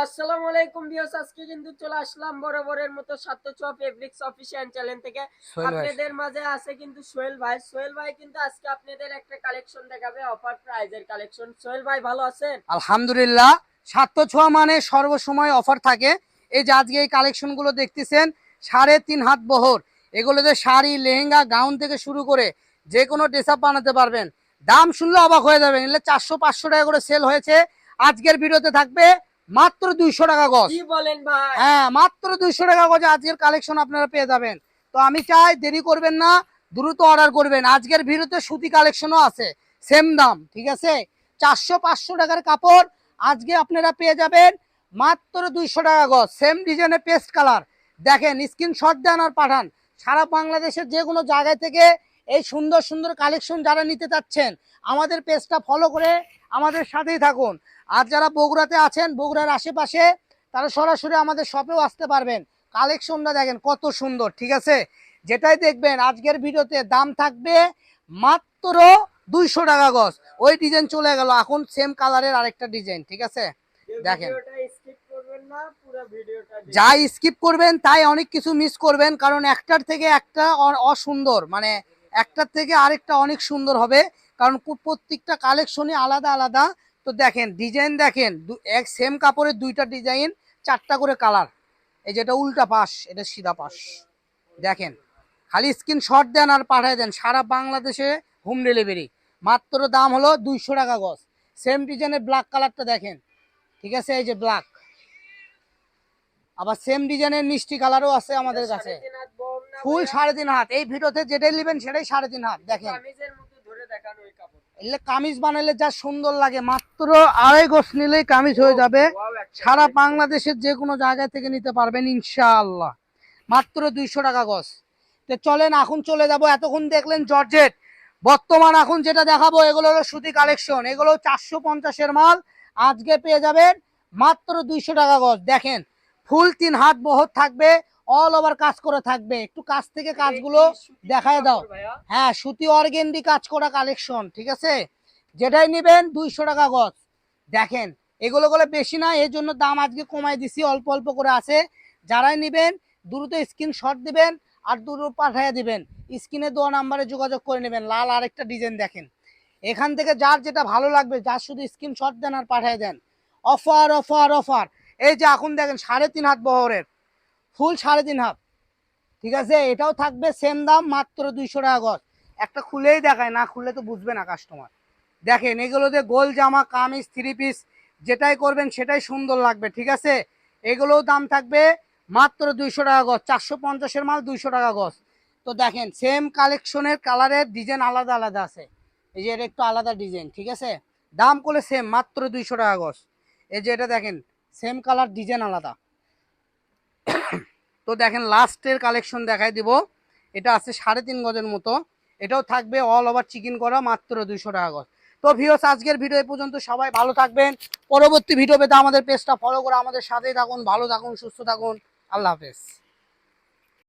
আসসালামু আলাইকুম ভিউয়ার্স, আজকে কিন্তু চলে আসলাম বরাবরের মতো সাতচুয়া ফেব্রিক্স অফিশিয়াল চ্যানেল থেকে। আপনাদের মাঝে আছে কিন্তু সোহেল ভাই কিন্তু আজকে আপনাদের একটা কালেকশন দেখাবে, অফার প্রাইজের কালেকশন। সোহেল ভাই ভালো আছেন? আলহামদুলিল্লাহ। সাতচুয়া মানে সর্বসময় অফার থাকে। এই যে আজকে এই কালেকশন গুলো দেখতেছেন 3.5 হাত বহর, এগুলোতে শাড়ি, লেহেঙ্গা, গাউন থেকে শুরু করে যে কোনো ড্রেস আপ বানাতে পারবেন। দাম শুনলে অবাক হয়ে যাবেন, এগুলো 400-500 টাকা করে সেল হয়েছে। আজকের ভিডিওতে থাকবে মাত্র 200 টাকা গজ। কি বলেন ভাই? হ্যাঁ, মাত্র 200 টাকা গজে আজকের কালেকশন আপনারা পেয়ে যাবেন। তো আমি চাই দেরি করবেন না, দ্রুত অর্ডার করবেন। আজকের ভিডিওতে সুতি কালেকশনও আছে, সেম দাম, ঠিক আছে? 400-500 টাকার কাপড় আজকে আপনারা পেয়ে যাবেন মাত্র 200 টাকা গজ। সেম ডিজাইনের পেস্ট কালার। দেখেন, স্ক্রিনশট দেন আর পাঠান। সারা বাংলাদেশের যে কোনো জায়গায় থেকে এই সুন্দর সুন্দর কালেকশন যারা নিতে চাচ্ছেন, আমাদের পেজটা ফলো করে আমাদের সাথেই থাকুন। আর যারা বগুড়াতে আছেন, বগুড়ার আশেপাশে, তারা সরাসরি আমাদের শপেও আসতে পারবেন। কালেকশনটা দেখেন কত সুন্দর, ঠিক আছে? যেটাই দেখবেন আজকের ভিডিওতে দাম থাকবে মাত্র 200 টাকা গজ। ওই ডিজাইন চলে গেল, এখন সেম কালারের আরেকটা ডিজাইন, ঠিক আছে? দেখেন, যা স্কিপ করবেন তাই অনেক কিছু মিস করবেন, কারণ একটার থেকে একটা অসুন্দর, মানে একটার থেকে আরেকটা অনেক সুন্দর হবে, কারণ প্রত্যেকটা কালেকশনই আলাদা আলাদা। তো দেখেন ডিজাইন, দেখেন এক সেম কাপড়ের দুইটা ডিজাইন, 4টা করে কালার। এই যেটা উল্টা পাশ, এটা সিধা পাশ। দেখেন, খালি স্ক্রিনশট দেন আর পাঠিয়ে দেন, সারা বাংলাদেশে হোম ডেলিভারি। মাত্র দাম হলো 200 টাকা গজ। সেম ডিজাইনের ব্ল্যাক কালারটা দেখেন, ঠিক আছে? এই যে ব্ল্যাক, আবার সেম ডিজাইনের মিষ্টি কালারও আছে আমাদের কাছে। ফুল 3.5 হাত। এই ভিডিওতে যেটাই নেবেন সেটাই 3.5 হাত। দেখেন, এলে কামিজ বানালে যা সুন্দর লাগে, মাত্র 2.5 গজ নিলেই কামিজ হয়ে যাবে। সারা বাংলাদেশের যে কোনো জায়গা থেকে নিতে পারবেন ইনশাআল্লাহ। মাত্র 200 টাকা গজ। তো চলেন এখন চলে যাব। এতক্ষণ দেখলেন জর্জেট, বর্তমান এখন যেটা দেখাবো এগুলো হলো সুতি কালেকশন। এগুলো 450-এর মাল, আজকে পেয়ে যাবেন মাত্র 200 টাকা গজ। দেখেন, ফুল 3 হাত বহর থাকবে, অল ওভার কাজ করে থাকবে। একটু কাছ থেকে কাজগুলো দেখায় দাও। হ্যাঁ, সুতি অর্গেন্ডি কাজ করা কালেকশন, ঠিক আছে? যেটাই নেবেন 200 টাকা গজ। দেখেন, এগুলো গুলো বেশি না, এই জন্য দাম আজকে কমাই দিছি, অল্প অল্প করে আছে। যারাই নেবেন দ্রুত স্ক্রিনশট দিবেন আর দ্রুত পাঠিয়ে দিবেন। স্ক্রিনে দেওয়া নাম্বারে যোগাযোগ করে নেবেন। লাল আরেকটা ডিজাইন দেখেন, এখান থেকে যার যেটা ভালো লাগবে, যার শুধু স্ক্রিনশট দেন আর পাঠিয়ে দেন। Offer offer offer. এই যে এখন দেখেন 3.5 হাত বহরের, ফুল 3.5 হাত, ঠিক আছে? এটাও থাকবে সেম দাম, মাত্র 200 টাকা গজ। একটা খুলেই দেখায়, না খুললে তো বুঝবে না কাস্টমার। দেখেন, এগুলোতে গোল জামা, কামিজ, 3 পিস যেটাই করবেন সেটাই সুন্দর লাগবে, ঠিক আছে? এগুলোও দাম থাকবে মাত্র 200 টাকা গজ। 450-এর মাল 200 টাকা গজ। তো দেখেন, সেম কালেকশনের কালারের ডিজাইন আলাদা আলাদা আছে। এই যে এটা একটু আলাদা ডিজাইন, ঠিক আছে? দাম করলে সেম, মাত্র 200 টাকা গজ। এই যে এটা দেখেন, সেম কালার, ডিজাইন আলাদা। তো দেখেন, লাস্টের কালেকশন দেখাই দিব। এটা আছে 3.5 গজের মতো, এটাও থাকবে অল ওভার চিকেন করা, মাত্র 200 টাকা গজ। তো ভিউয়ার্স, আজকের ভিডিও এই পর্যন্ত। সবাই ভালো থাকবেন। পরবর্তী ভিডিও পেতে আমাদের পেজটা ফলো করে আমাদের সাথেই থাকুন। ভালো থাকুন, সুস্থ থাকুন। আল্লাহ হাফেজ।